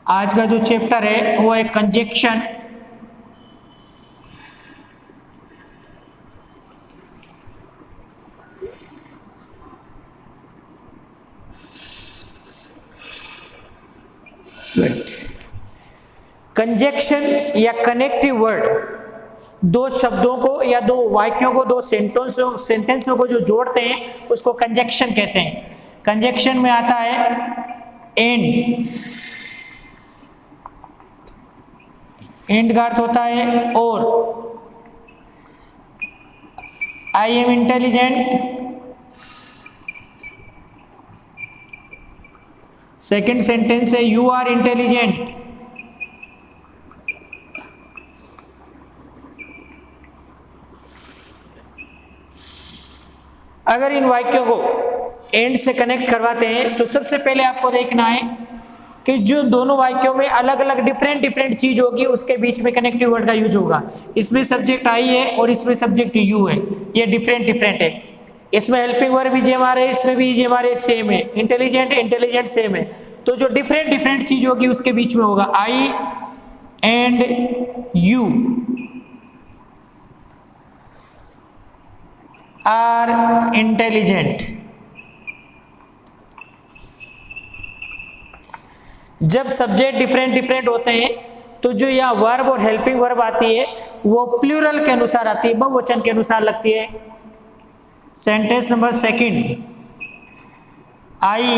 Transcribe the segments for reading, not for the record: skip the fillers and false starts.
आज का जो चैप्टर है वो है कंजक्शन। कंजक्शन या कनेक्टिव वर्ड, दो शब्दों को या दो वाक्यों को, दो सेंटेंसों को जो जोड़ते हैं उसको कंजक्शन कहते हैं। कंजक्शन में आता है एंड का अर्थ होता है और। I am intelligent, second sentence है यू आर इंटेलिजेंट। अगर इन वाक्यों को एंड से कनेक्ट करवाते हैं तो सबसे पहले आपको देखना है कि जो दोनों वाक्यों में अलग अलग डिफरेंट चीज होगी उसके बीच में कनेक्टिव वर्ड का यूज होगा। इसमें सब्जेक्ट आई है और इसमें सब्जेक्ट यू है, ये डिफरेंट है। इसमें हेल्पिंग वर्ब भी जेम आ रहे, इसमें भी जेम आ रहे, सेम है। इंटेलिजेंट सेम है। तो जो डिफरेंट चीज होगी उसके बीच में होगा आई एंड यू आर इंटेलिजेंट। जब सब्जेक्ट डिफरेंट होते हैं तो जो यहाँ वर्ब और हेल्पिंग वर्ब आती है वो प्लूरल के अनुसार आती है, बहुवचन के अनुसार लगती है। Sentence number second, I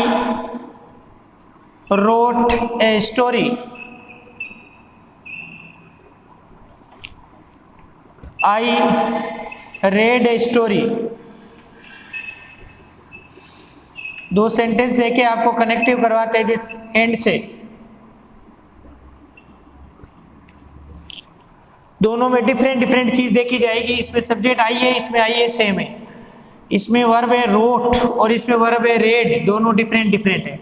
wrote a story. I read a story. दो सेंटेंस देके आपको कनेक्टिव करवाते हैं जिस एंड से। दोनों में डिफरेंट चीज देखी जाएगी। इसमें सब्जेक्ट आई है, इसमें आई है, सेम है। इसमें वर्ब है रोट और इसमें वर्ब है रेड, दोनों डिफरेंट है।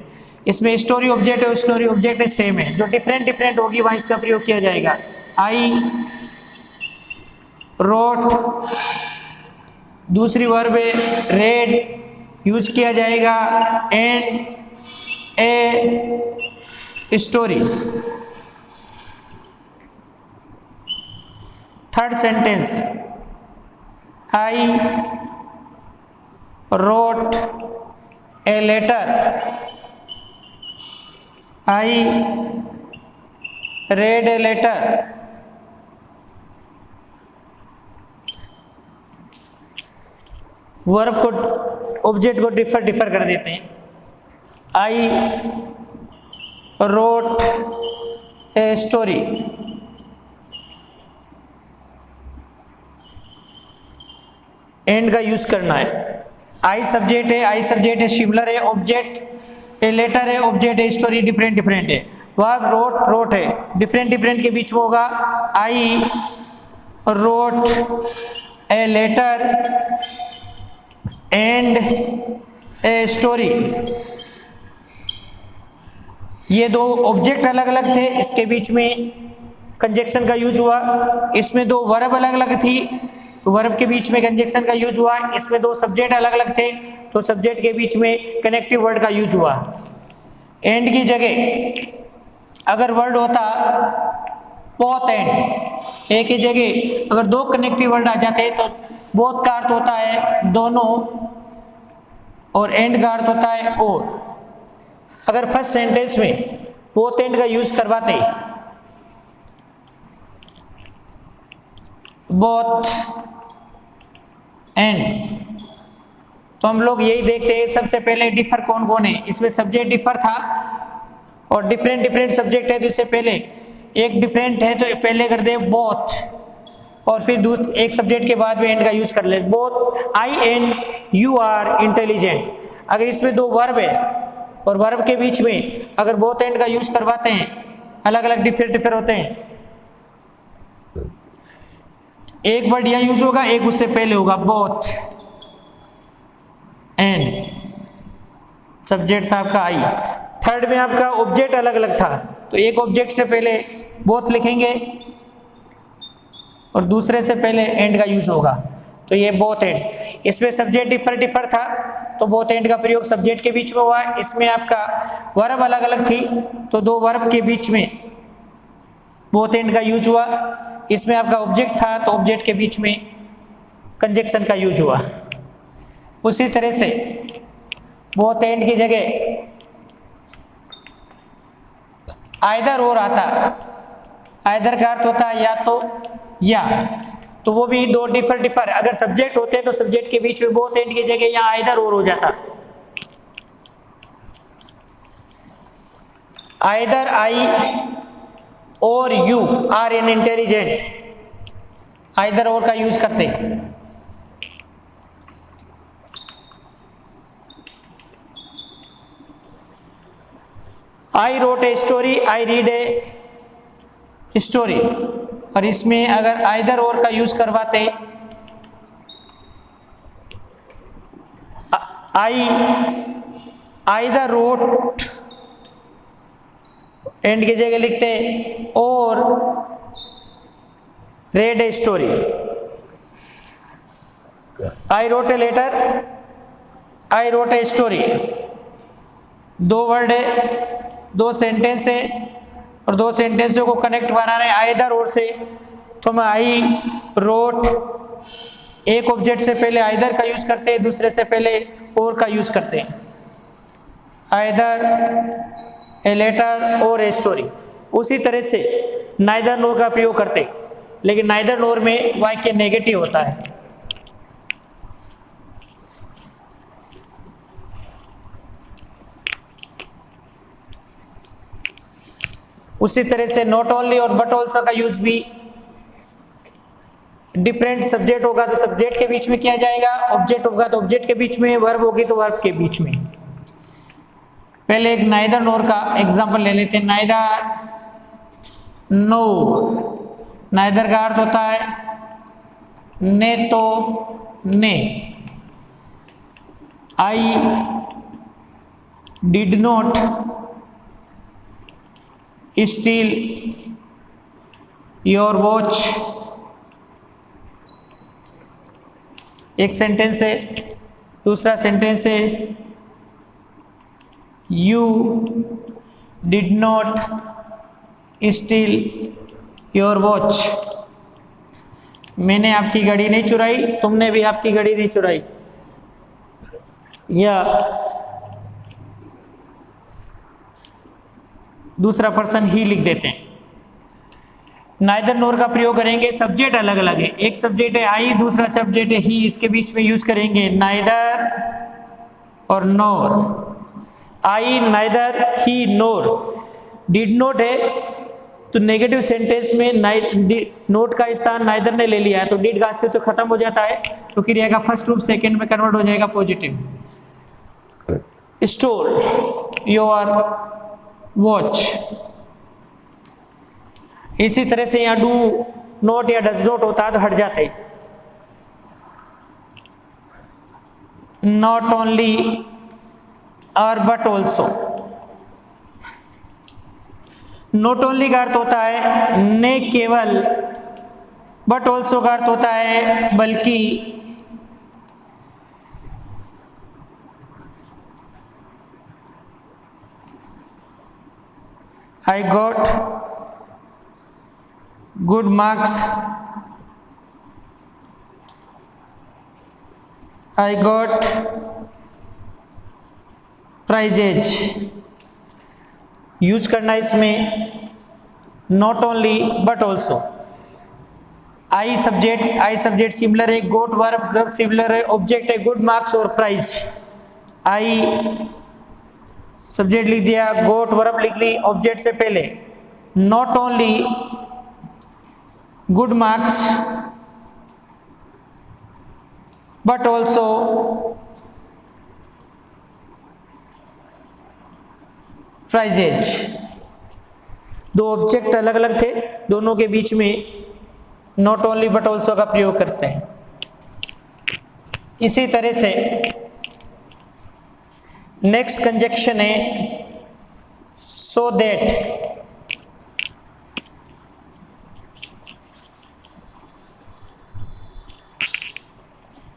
इसमें स्टोरी ऑब्जेक्ट है, स्टोरी ऑब्जेक्ट है, सेम है। जो डिफरेंट होगी वहां इसका प्रयोग किया जाएगा। आई रोट, दूसरी वर्ब है रेड, यूज किया जाएगा and a story. Third sentence, I wrote a letter. I read a letter. Verb को ऑब्जेक्ट को डिफर कर देते हैं। I wrote a story. And का यूज करना है। आई सब्जेक्ट है, सिमिलर है, ऑब्जेक्ट ए लेटर है, ऑब्जेक्ट है, स्टोरी डिफरेंट है। वर्ब रोट है, डिफरेंट के बीच में होगा I wrote a letter and a story. ये दो ऑब्जेक्ट अलग अलग थे, इसके बीच में कंजक्शन का यूज हुआ। इसमें दो वर्ब अलग अलग थी, वर्ब के बीच में कंजक्शन का यूज हुआ। इसमें दो सब्जेक्ट अलग अलग थे तो सब्जेक्ट के बीच में कनेक्टिव वर्ड का यूज हुआ। एंड की जगह अगर वर्ड होता बोथ एंड, एक ही जगह अगर दो कनेक्टिव वर्ड आ जाते तो बोथ का अर्थ होता है दोनों और एंड का अर्थ होता है और। अगर फर्स्ट सेंटेंस में बोथ एंड का यूज करवाते, बोथ एंड, तो हम लोग यही देखते हैं सबसे पहले डिफर कौन कौन है। इसमें सब्जेक्ट डिफर था और डिफरेंट सब्जेक्ट है तो इससे पहले एक डिफरेंट है तो पहले कर दे बोथ और फिर एक सब्जेक्ट के बाद में एंड का यूज कर ले। Both I and you are intelligent. अगर इसमें दो वर्ब है और वर्ब के बीच में अगर बोथ एंड का यूज करवाते हैं, अलग अलग डिफर होते हैं। एक वर्ड यह यूज होगा, एक उससे पहले होगा बोथ एंड। सब्जेक्ट था आपका आई। थर्ड में आपका ऑब्जेक्ट अलग अलग था तो एक ऑब्जेक्ट से पहले बोथ लिखेंगे और दूसरे से पहले एंड का यूज होगा तो ये बोथ एंड। इसमें सब्जेक्ट डिफर था तो बोथ एंड का प्रयोग सब्जेक्ट के बीच में हुआ। इसमें आपका वर्ब अलग अलग थी तो दो वर्ब के बीच में बोथ एंड का यूज हुआ। इसमें आपका ऑब्जेक्ट था तो ऑब्जेक्ट के बीच में कंजक्शन का यूज हुआ। उसी तरह से बोथ एंड की जगह आइदर और आता। आइदर का अर्थ होता है या या, तो वो भी दो डिफर। अगर सब्जेक्ट होते तो सब्जेक्ट के बीच में बोथ एंड की जगह यहाँ आइदर और हो जाता। Either I or you are an intelligent, either or का यूज करते। I wrote a story, I read a story, और इसमें अगर आइदर और का यूज करवाते आई आइदर रोट एंड की जगह लिखते और read a story. I wrote a letter, I wrote a story, दो वर्ड है, दो सेंटेंस है और दो सेंटेंसों को कनेक्ट बना रहे आइदर और से, तो हम आई रोट एक ऑब्जेक्ट से पहले आइदर का यूज करते हैं, दूसरे से पहले और का यूज करते हैं। आइदर ए लेटर और ए स्टोरी। उसी तरह से नाइदर नोर का प्रयोग करते, लेकिन नाइदर नोर में वाक्य नेगेटिव होता है। उसी तरह से नॉट ओनली और बट ऑल्सो का यूज भी डिफरेंट। सब्जेक्ट होगा तो सब्जेक्ट के बीच में किया जाएगा, ऑब्जेक्ट होगा तो ऑब्जेक्ट के बीच में, वर्ब होगी तो वर्ब के बीच में। पहले एक नाइदर नोर का एग्जांपल ले लेते हैं। नाइदर नो, नाइदर का अर्थ होता है ने तो ने। I did not steel your watch, एक सेंटेंस है। दूसरा सेंटेंस है you did not steel your watch, मैंने आपकी घड़ी नहीं चुराई, तुमने भी आपकी घड़ी नहीं चुराई। या दूसरा पर्सन ही लिख देते हैं। नाइदर नोर का प्रयोग करेंगे, सब्जेक्ट अलग अलग है, एक सब्जेक्ट है आई, दूसरा सब्जेक्ट है ही, इसके बीच में यूज करेंगे नाइदर और nor. I neither, he nor. Did not है तो नेगेटिव सेंटेंस में नोट का स्थान नाइदर ने ले लिया है, तो डिड का अस्तित्व तो खत्म हो जाता है, तो क्रिया का फर्स्ट रूप सेकंड में कन्वर्ट हो जाएगा पॉजिटिव। Stall your watch. इसी तरह से यहाँ डू नॉट या डज नॉट होता है तो हट जाते। नॉट ओनली और बट ऑल्सो। नॉट ओनली का अर्थ होता है ने केवल, बट ऑल्सो का अर्थ होता है बल्कि। I got good marks, I got prizes। Use करना इसमें not only but also. I subject similar है, गोट वर्ब सिमिलर है, ऑब्जेक्ट है गुड मार्क्स और प्राइज। आई सब्जेक्ट लिख दिया, गोट वर्ब लिख ली ऑब्जेक्ट से पहले। Not only good marks but also prizes. दो ऑब्जेक्ट अलग अलग थे, दोनों के बीच में नॉट ओनली बट ऑल्सो का प्रयोग करते हैं। इसी तरह से नेक्स्ट कंजक्शन है सो दैट।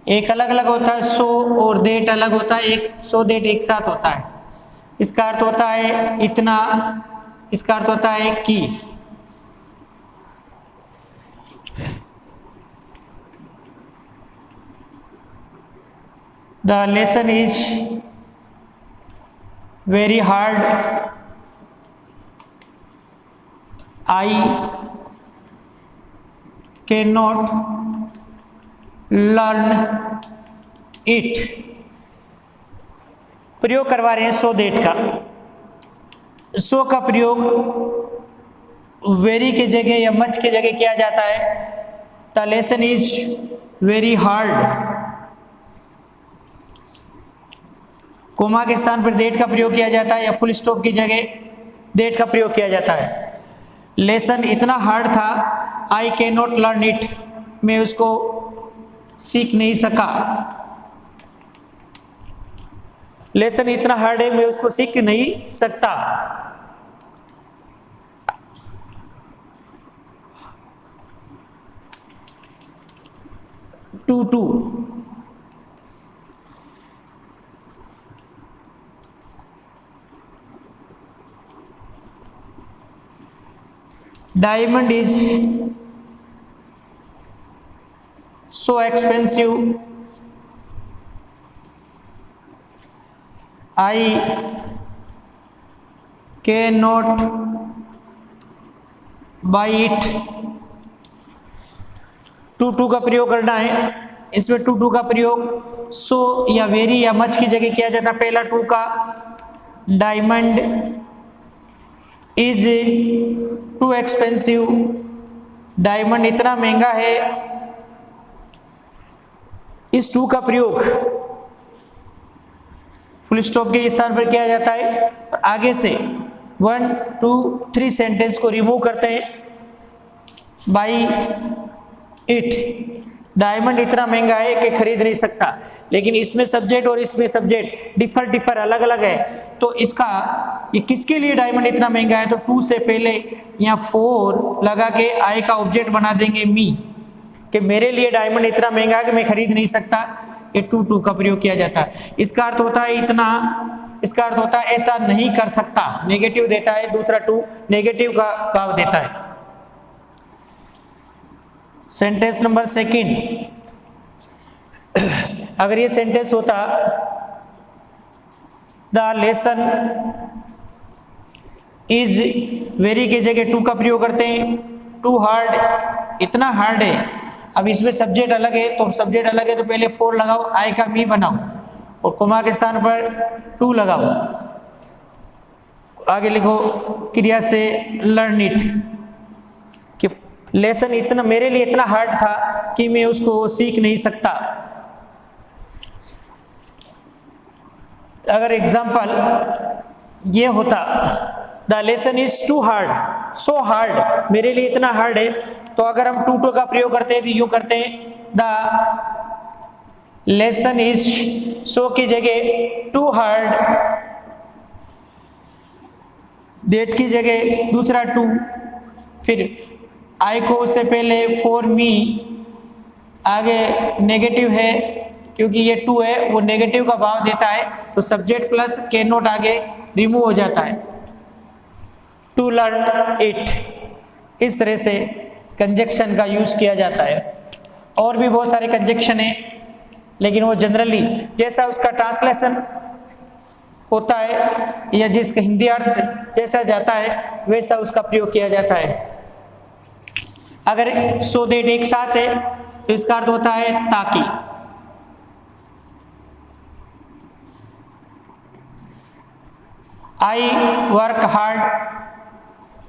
एक अलग अलग होता है सो और देट अलग होता है, एक सो देट एक साथ होता है। इसका अर्थ होता है इतना, इसका अर्थ होता है कि। The lesson is very hard, I can not learn it. प्रयोग करवा रहे हैं सो देट का। सो का प्रयोग वेरी के जगह या मच के जगह किया जाता है। The lesson is very hard, comma के स्थान पर देट का प्रयोग किया जाता है या फुल स्टॉप की जगह देट का प्रयोग किया जाता है। लेसन इतना हार्ड था, I can not learn it, मैं उसको सीख नहीं सका। लेसन इतना हार्ड है, मैं उसको सीख नहीं सकता। Too diamond is so expensive, I cannot buy it। Too का प्रयोग करना है। इसमें टू का प्रयोग सो या वेरी या मच की जगह किया जाता है। पहला टू का, diamond is too expensive, diamond इतना महंगा है। इस टू का प्रयोग फुल स्टॉप के स्थान पर किया जाता है और आगे से 1 2 3 सेंटेंस को रिमूव करते हैं। बाई इट, डायमंड इतना महंगा है कि खरीद नहीं सकता, लेकिन इसमें सब्जेक्ट और इसमें सब्जेक्ट डिफर अलग अलग है। तो इसका ये किसके लिए डायमंड इतना महंगा है, तो टू से पहले यहाँ 4 लगा के आई का ऑब्जेक्ट बना देंगे मी, कि मेरे लिए डायमंड इतना महंगा है कि मैं खरीद नहीं सकता। ये टू का प्रयोग किया जाता है। इसका अर्थ होता है इतना, इसका अर्थ होता है ऐसा नहीं कर सकता, नेगेटिव देता है। दूसरा टू नेगेटिव का भाव देता है। सेंटेंस नंबर सेकंड, अगर ये सेंटेंस होता द लेसन इज वेरी की जगह टू का प्रयोग करते हैं। टू हार्ड, इतना हार्ड है। अब इसमें सब्जेक्ट अलग है, तो सब्जेक्ट अलग है तो पहले 4 लगाओ, आई का मी बनाओ और कोमा के स्थान पर 2 लगाओ। आगे लिखो क्रिया से लर्न इट, कि लेसन इतना मेरे लिए इतना हार्ड था कि मैं उसको सीख नहीं सकता। अगर एग्जाम्पल ये होता the lesson is too hard, so hard, मेरे लिए इतना हार्ड है, तो अगर हम टू का प्रयोग करते हैं तो यूं करते हैं द लेसन इज सो की जगह टू हार्ड, डेट की जगह दूसरा टू, फिर आई को उससे पहले फॉर मी, आगे नेगेटिव है क्योंकि ये टू है, वो नेगेटिव का भाव देता है, तो सब्जेक्ट प्लस कैन नॉट आगे रिमूव हो जाता है। To learn it. इस तरह से कंजक्शन का यूज किया जाता है। और भी बहुत सारे कंजक्शन हैं, लेकिन वो जनरली जैसा उसका ट्रांसलेशन होता है या जिसका हिंदी अर्थ जैसा जाता है वैसा उसका प्रयोग किया जाता है। अगर सो दैट एक साथ है तो इसका अर्थ होता है ताकि। आई वर्क हार्ड,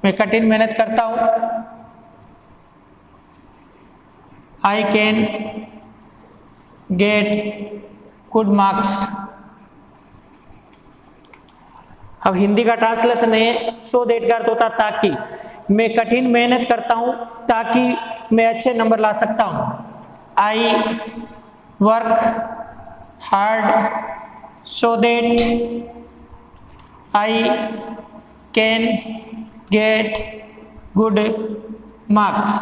मैं कठिन मेहनत करता हूं। I can get good marks. अब हिंदी का ट्रांसलेशन है सो दैट का अर्थ होता ताकि, मैं कठिन मेहनत करता हूं ताकि मैं अच्छे नंबर ला सकता हूं। I work hard so that I can get good marks.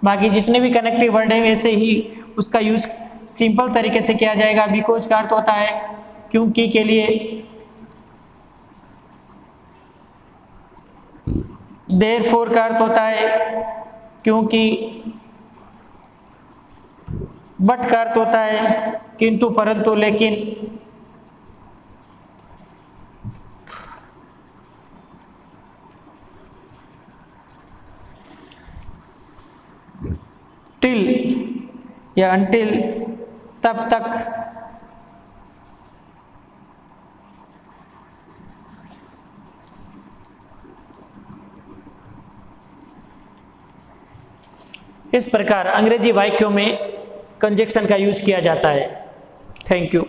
बाकी जितने भी कनेक्टिव वर्ड है वैसे ही उसका यूज सिंपल तरीके से किया जाएगा। बिकॉज का अर्थ होता है क्योंकि के लिए, देयरफॉर का अर्थ होता है क्योंकि, बट का अर्थ होता है किंतु, परंतु, लेकिन, टिल या अनटिल तब तक, इस प्रकार अंग्रेजी वाक्यों में कंजक्शन का यूज किया जाता है। Thank you.